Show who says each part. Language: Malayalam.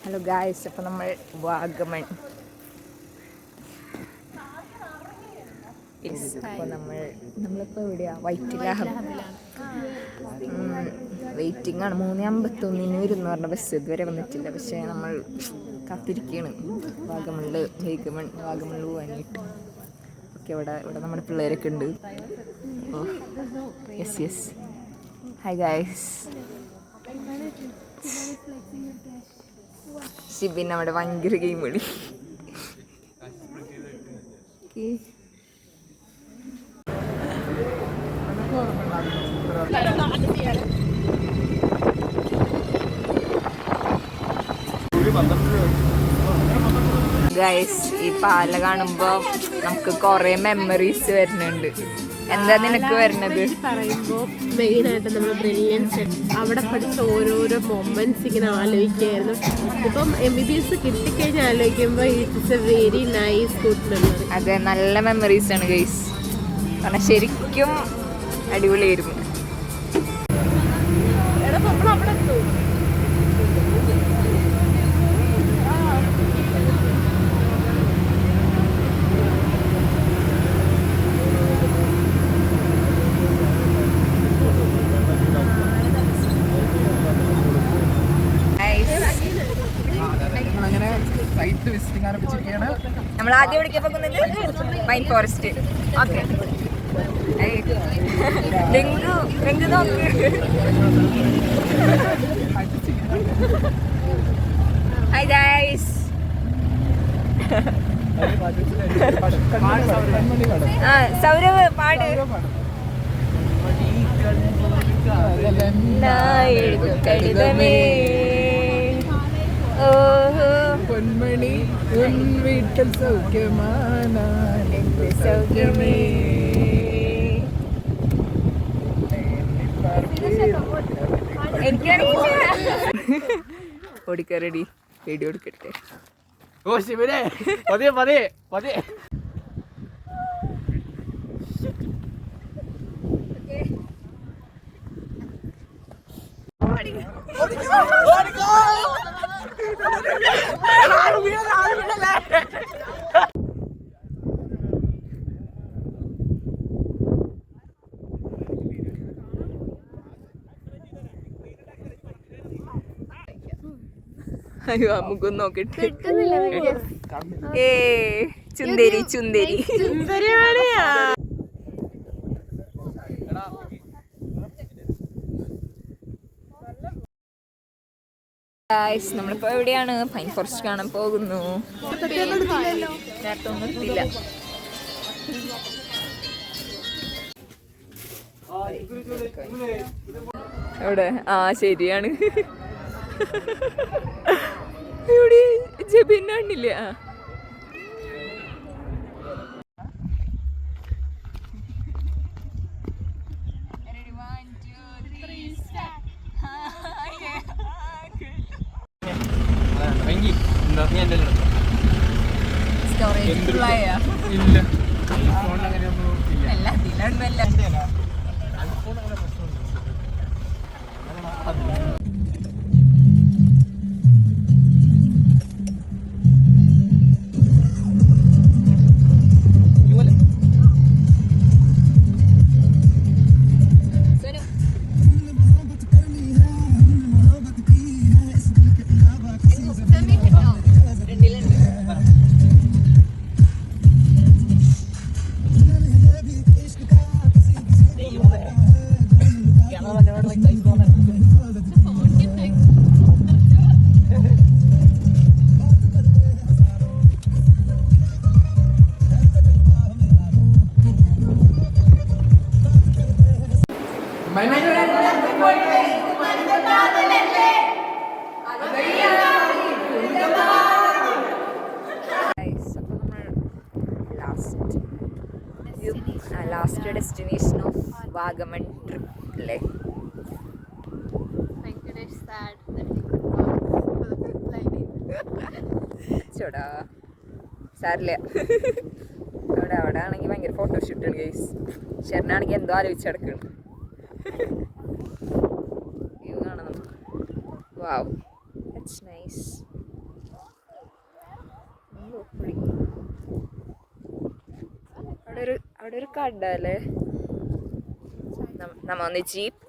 Speaker 1: ഹലോ ഗായ്സ്, അപ്പോൾ നമ്മൾ വാഗമൺ അപ്പോൾ നമ്മളിപ്പോൾ എവിടെയാണ്? വൈറ്റില വെയിറ്റിംഗ് ആണ്. 3:51 വരുമെന്ന് പറഞ്ഞ ബസ് ഇതുവരെ വന്നിട്ടില്ല. പക്ഷേ നമ്മൾ കാത്തിരിക്കുകയാണ് വാഗമണിൽ പോകാനായിട്ട്. ഓക്കെ, ഇവിടെ നമ്മുടെ പിള്ളേരൊക്കെ ഉണ്ട്. അപ്പോൾ യെസ് ഹായ് ഗായ്സ്. ഷിബിൻ അവിടെ ഭയങ്കര ഗെയിം കളി. ഗൈസ്, ഈ പാല കാണുമ്പോ നമുക്ക് കൊറേ മെമ്മറീസ് വരുന്നുണ്ട്. എന്താ നിനക്ക് വരുന്നത്?
Speaker 2: പറയുമ്പോ മെയിൻ ആയിട്ട് നമ്മൾ ബ്രില്യൻസ് അവിടെ പഠിച്ച ഓരോരോ മൊമെന്റ്സ് ഇങ്ങനെ ആലോചിക്കായിരുന്നു. ഇപ്പം MBBS കിട്ടിക്കഴിഞ്ഞ് ആലോചിക്കുമ്പോൾ it's A very nice good memory.
Speaker 1: അതെ, നല്ല മെമ്മറീസ് ആണ് ഗൈസ്. കാരണം ശരിക്കും അടിപൊളിയായിരുന്നു. നമ്മൾ ആദ്യം എവിടേക്കാ പോകുന്നത്? Pine forest. ഓക്കെ, നോക്ക്. Hi guys. സൗരവ് പാട്.
Speaker 3: പൊന്മണി വീട്ടിൽ സൗഖ്യമേ.
Speaker 1: ഓടിക്കറടി, വീഡിയോ എടുക്കട്ടെ.
Speaker 3: ഓ ശിവനെ, പതിയെ പതിയെ പതിയെ.
Speaker 1: അയ്യോ, നമുക്ക് നോക്കട്ടെ. ചുന്ദരി നമ്മളിപ്പോ എവിടെയാണ്? പൈൻ ഫോറസ്റ്റ് കാണാൻ പോകുന്നു. നേരത്തെ ഒന്നും എടുത്തില്ല. എവിടെ? ശരിയാണ്. ഇവിടെ ജബിനാണില്ലേ? Last destination of Vagamon trip അല്ലേ? ചോടാ സാരില്ല. അവിടെ ആണെങ്കിൽ ഭയങ്കര ഫോട്ടോഷൂട്ടാണ് ഗൈസ്. ശരണാണെങ്കിൽ എന്തോ ആലോചിച്ചടക്കണം. വ്യൂ കാണാം. വാവ്, ദാറ്റ്സ് നൈസ്. അവിടെ ഒരു കട അല്ലേ നമ്മ ഒന്ന് ജീപ്പ്